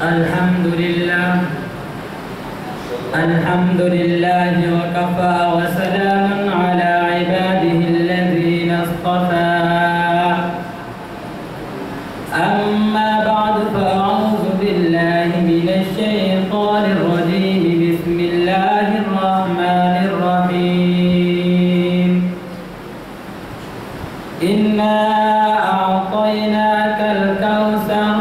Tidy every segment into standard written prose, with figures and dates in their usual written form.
الحمد لله وكفى وسلام على عباده الذين اصطفى أما بعد فأعوذ بالله من الشيطان الرجيم بسم الله الرحمن الرحيم إنا أعطيناك الكوثر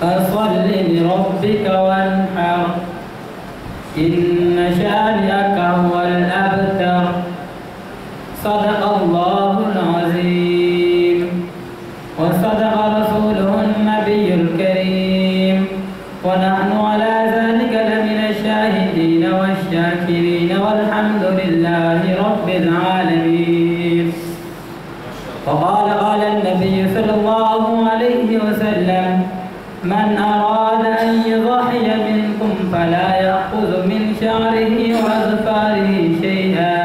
فصل لربك وانحر إن شانئك هو الأبتر صدق الله العظيم وصدق رسوله النبي الكريم ونحن على ذلك لمن الشاهدين والشاكرين والحمد لله رب العالمين. وقال النبي صلى الله عليه وسلم من أراد أن يضحي منكم فلا يأخذ من شعره وأظفاره شيئا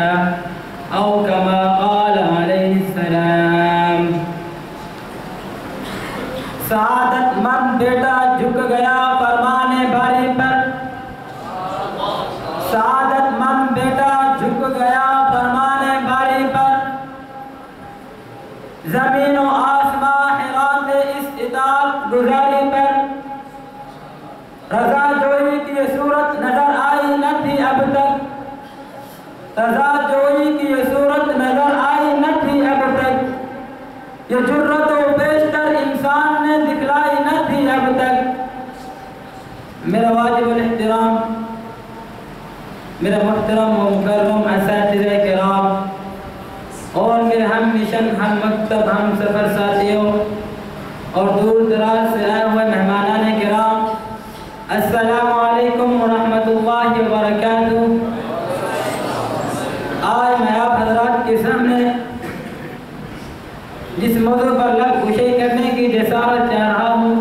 أو كما قال عليه السلام. سعادت مند بیٹا جھک گیا فرمانے باری پر، سعادت مند بیٹا جھک گیا فرمانے باری پر، زمین و آسمان حیران اس اطاعت گزاری پر، رضا جوئی کی یہ صورت نظر آئی نہ تھی اب تک، رضا جوئی کی یہ صورت نظر آئی نہ تھی اب تک، یہ جرت و بیشتر انسان نے دکھلائی نہ تھی اب تک. میرا واجب الاحترام، میرا محترم و مکرم اساتذہ کرام اور میرے ہم مشن، ہم مکتب، ہم سفر ساتھیوں اور دور دراز سے آئے ہوئے مہمانان کرام، السلام علیکم ورحمۃ اللہ وبرکاتہ. آج میں آپ حضرات کے سامنے جس موضوع پر لب گشائی کرنے کی جسارت چاہ رہا ہوں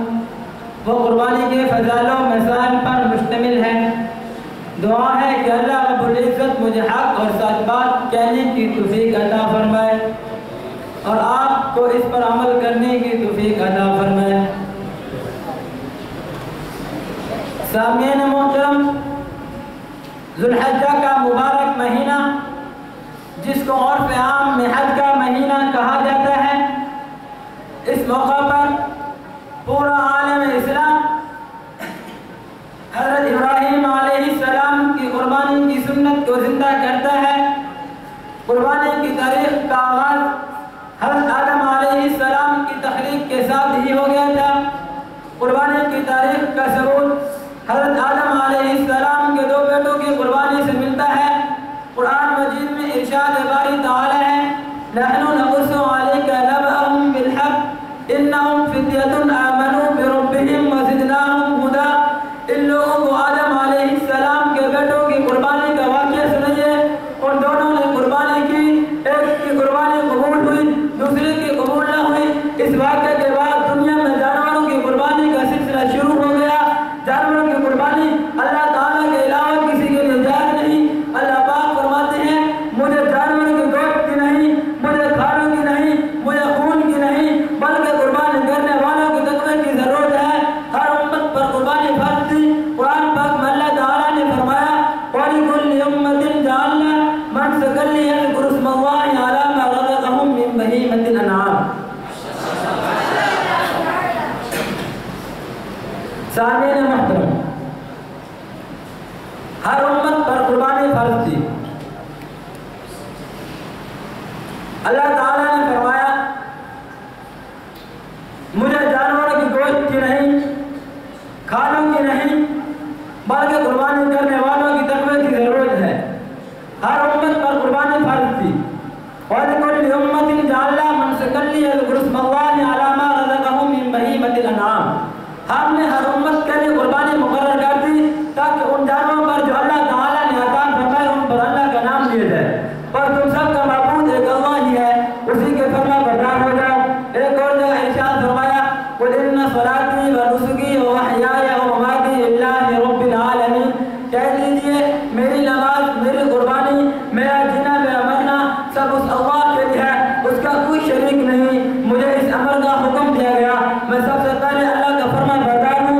وہ قربانی کے فضائل و مسائل پر مشتمل ہے. دعا ہے کہ اللہ رب العزت مجھے حق اور سچ بات کہنے کی توفیق عطا فرمائے اور آپ کو اس پر عمل کرنے کی توفیق عطا فرمائے. سامعین محترم، ذو الحجہ کا مبارک مہینہ جس کو عرف عام میں حج کا مہینہ کہا جاتا ہے، اس موقع پر پورا عالم اسلام حضرت ابراہیم علیہ السلام کی قربانی کی سنت کو زندہ کرتا ہے. قربانی کی تاریخ کا آغاز حضرت آدم علیہ السلام کی تخلیق کے ساتھ ہی ہو گیا تھا. قربانی کی تاریخ کا ثبوت حضرت آدم علیہ السلام کے دو بیٹوں کی قربانی سے ملتا ہے. قرآن مجید میں ارشاد باری تعالی ہے، نحن نقص علیک نبأهم بالحق انہم فتیۃ آمنوا بربہم وزدناہم ہدی. ان لوگوں کو آدم علیہ السلام کے بیٹوں کی قربانی کا واقعہ سنائیے. ان دونوں نے قربانی کی، ایک کی قربانی قبول ہوئی، دوسری کی قبول نہ ہوئی. اس واقعے کے بعد دنیا میں جانوروں کی قربانی کا سلسلہ شروع ہو گیا. جانوروں کی قربانی اللہ تعالیٰ کے علاوہ کسی کے لیے جائز نہیں. اللہ پاک فرماتے ہیں مجھے جانوروں کی گوشت کی نہیں، مجھے کھالوں کی نہیں، مجھے خون کی نہیں، بلکہ قربانی کرنے والوں کے تقوی کی ضرورت ہے. ہر امت پر قربانی فرض تھی. قرآن پاک میں اللہ تعالیٰ نے فرمایا وَلِكُلِّ أُمَّةٍ جَعَلْنَا مَنسَكًا لِيَذْكُرُوا اسْمَ اللَّهِ عَلَىٰ مَا رَزَقَهُم مِّن بَهِيمَةِ الْأَنْعَامِ. سامعین محترم، ہر امت پر قربانی فرض تھی. اللہ تعالیٰ نے فرمایا مجھے جانوروں کی گوشت کی نہیں، کھالوں کی نہیں، بلکہ قربانی کرنے والوں کی تقوی کی ضرورت ہے. ہر امت پر قربانی فرض تھی. وَلِكُلِّ أُمَّةٍ جَعَلْنَا مَنسَكًا لِيَذْكُرُوا اسْمَ اللَّهِ عَلَىٰ مَا رَزَقَهُم مِّن بَهِيمَةِ الْأَنْعَامِ. ہم نے ہر امت کے لیے قربانی مقرر کر دی تاکہ ان جانوروں پر جو اللہ تعالیٰ نے عطا فرمائے ان پر اللہ کا نام لیا جائے. اور تم سب کا معبود ایک اللہ ہی ہے، اسی کے فرما بردار ہو جاؤ. ایک اور جگہ ارشاد فرمایا قُلْ إِنَّ صَلَاتِي وَنُسُكِي وَمَحْيَايَ وَمَمَاتِي لِلَّهِ رَبِّ الْعَالَمِينَ. کہہ دیجئے میری نماز، میری قربانی، میرا جینا، میرا مرنا سب اس اللہ کے لیے ہے، اس کا کوئی شریک نہیں. مجھے اس امر کا حکم دیا گیا، میں سب سے پہلے اللہ کا فرما بردار ہوں،